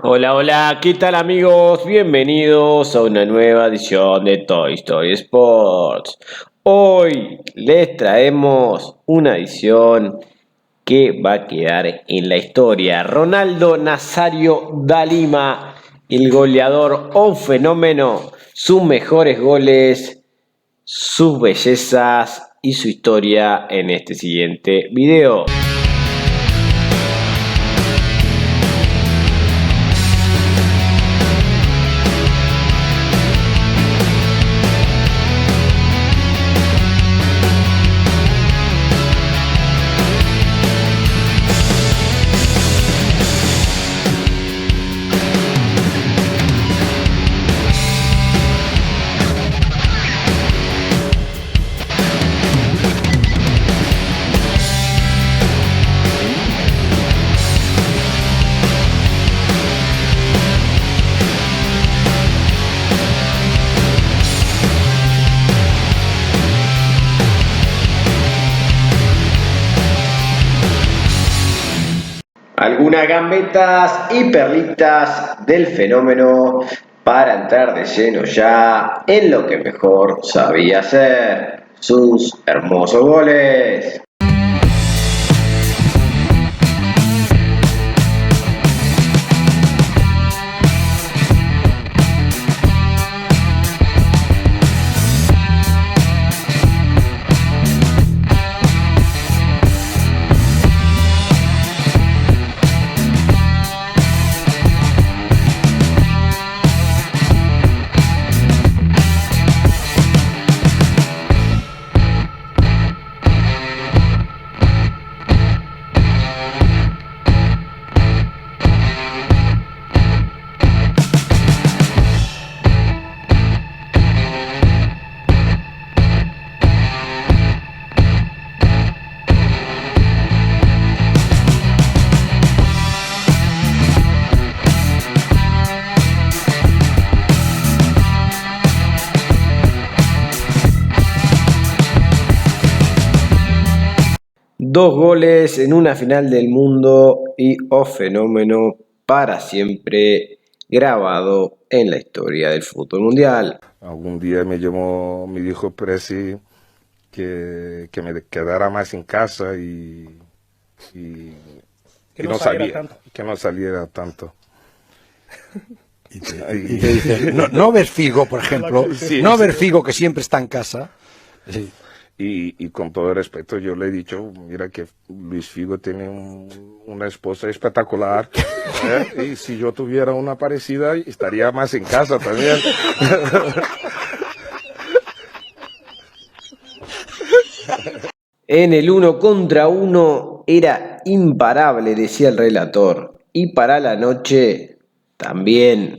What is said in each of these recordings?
Hola, hola, ¿qué tal amigos? Bienvenidos a una nueva edición de Toy Story Sports. Hoy les traemos una edición que va a quedar en la historia. Ronaldo Nazario da Lima, el goleador o fenómeno, sus mejores goles, sus bellezas y su historia en este siguiente video. Algunas gambetas y perlitas del fenómeno para entrar de lleno ya en lo que mejor sabía hacer, sus hermosos goles. Dos goles en una final del mundo y fenómeno para siempre grabado en la historia del fútbol mundial. Algún día me llamó, me dijo Presi que me quedara más en casa y que no saliera tanto. Y te dice, no ver Figo, por ejemplo, Sí, no sí. ver Figo que siempre está en casa. Sí. Y con todo el respeto yo le he dicho, mira que Luis Figo tiene una esposa espectacular, ¿eh? Y si yo tuviera una parecida estaría más en casa también. En el 1 contra 1 era imparable, decía el relator, y para la noche también.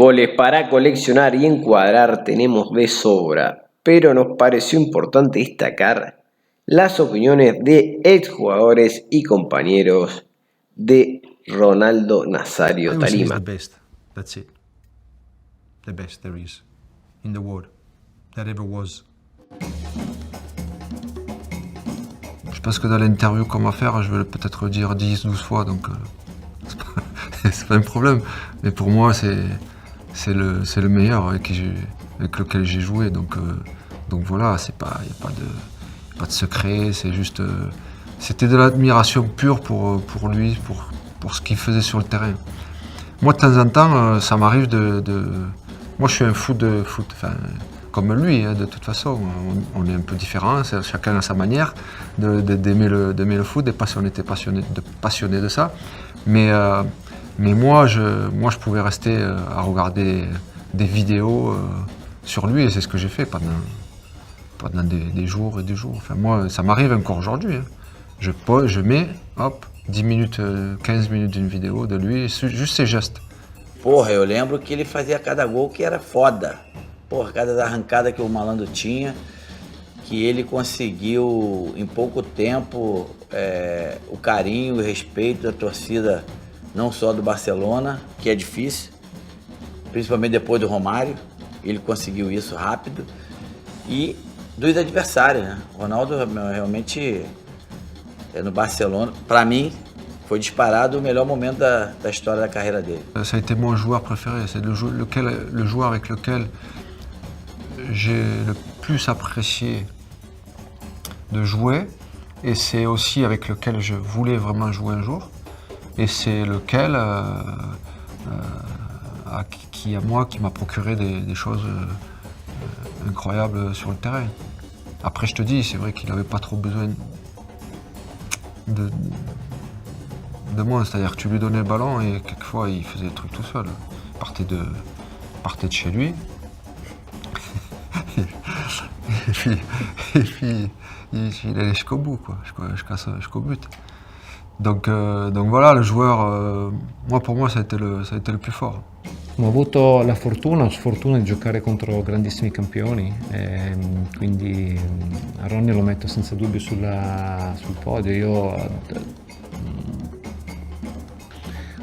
goles para coleccionar y encuadrar tenemos de sobra, pero nos pareció importante destacar las opiniones de exjugadores y compañeros de Ronaldo Nazario I would say he's Talima. the best. That's it. The best there is in the world that ever was. Je pense que dans l'interview qu'on va faire, je vais peut-être le dire 10-12 fois, donc c'est pas un problème. Mais pour moi, c'est le meilleur avec lequel j'ai joué. Donc voilà, il n'y a pas de secret, c'est juste. C'était de l'admiration pure pour lui, pour ce qu'il faisait sur le terrain. Moi, de temps en temps, ça m'arrive Moi, je suis un fou de foot, enfin, comme lui, hein, de toute façon. On est un peu différents, chacun a sa manière d'aimer le foot, on était passionnés de ça. Mais moi, je pouvais rester à regarder des vidéos sur lui, et c'est ce que j'ai fait pendant des jours et des jours. Enfin, moi, ça m'arrive encore aujourd'hui. Hein. Je mets, hop, 10 minutes, 15 minutes d'une vidéo de lui, juste ses gestes. Porra, eu lembro que ele fazia cada gol que era foda. Porra, cada arrancada que o Malandro tinha, que ele conseguiu em pouco tempo o carinho e o respeito da torcida, não só do Barcelona, que é difícil, principalmente depois do Romário, ele conseguiu isso rápido, e dos adversários, né? O Ronaldo realmente no Barcelona, para mim, foi disparado o melhor momento da história da carreira dele. Ça a été mon joueur préféré, c'est le joueur avec lequel j'ai le plus apprécié de jouer, et c'est aussi avec lequel je voulais vraiment jouer un jour, et c'est lequel qui m'a procuré des choses incroyables sur le terrain. Après, je te dis, c'est vrai qu'il n'avait pas trop besoin de moi, c'est-à-dire que tu lui donnais le ballon et quelquefois il faisait le truc tout seul. Il partait de chez lui et puis il allait jusqu'au bout, quoi, jusqu'au but. Donc voilà, le joueur, pour moi ça a été le plus fort. Ho avuto la fortuna o sfortuna di giocare contro grandissimi campioni, quindi Ronny lo metto senza dubbio sul podio. Io ho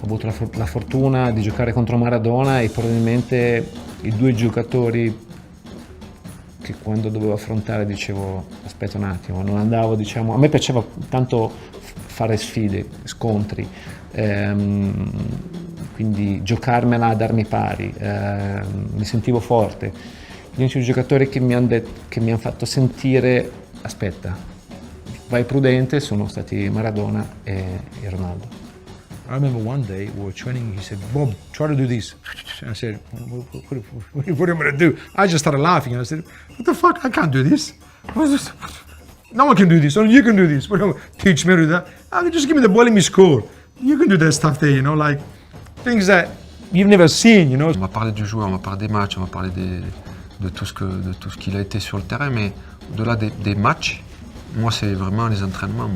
avuto la fortuna di giocare contro Maradona, e probabilmente i due giocatori che quando dovevo affrontare dicevo aspetta un attimo, non andavo, diciamo, a me piaceva tanto fare sfide, scontri, quindi giocarmela, darmi pari, mi sentivo forte. Gli unici giocatori che mi hanno fatto sentire aspetta, vai prudente, sono stati Maradona e Ronaldo. I remember one day we were training, he said, Bob, try to do this. I said, what am I going to do? I just started laughing, and I said, what the fuck, I can't do this. No one can do this, only you can do this. Teach me to do that. Just give me the ball, let me score. You can do that stuff there, you know, like things that you've never seen, you know. On m'a parlé du joueur, on m'a parlé des matchs, on m'a parlé de tout ce qu'il a été sur le terrain, mais au-delà des matchs, moi c'est vraiment les entraînements,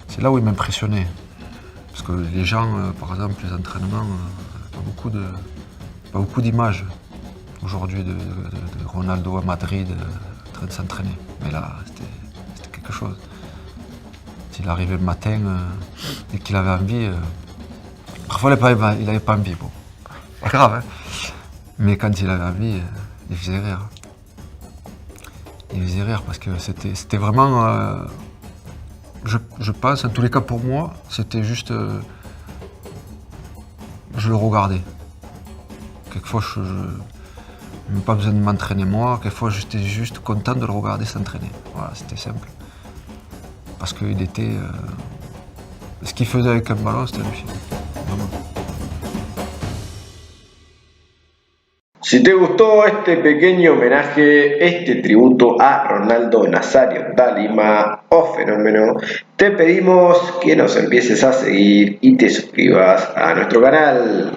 c'est là où il m'impressionnait. Parce que les gens, par exemple, les entraînements, pas beaucoup d'images aujourd'hui de Ronaldo à Madrid en train de s'entraîner. Mais là, c'était quelque chose. S'il arrivait le matin et qu'il avait envie, parfois il n'avait pas envie, bon, pas grave, hein. Mais quand il avait envie, il faisait rire. Il faisait rire parce que c'était vraiment... Je pense, en tous les cas pour moi, c'était juste... je le regardais. Quelquefois, je n'avais pas besoin de m'entraîner moi, quelquefois j'étais juste content de le regarder s'entraîner. Voilà, c'était simple. Parce qu'il était... ce qu'il faisait avec un ballon, c'était hallucinant. Vraiment. Si te gustó este pequeño homenaje, este tributo a Ronaldo Nazario Talima o Fenómeno, te pedimos que nos empieces a seguir y te suscribas a nuestro canal.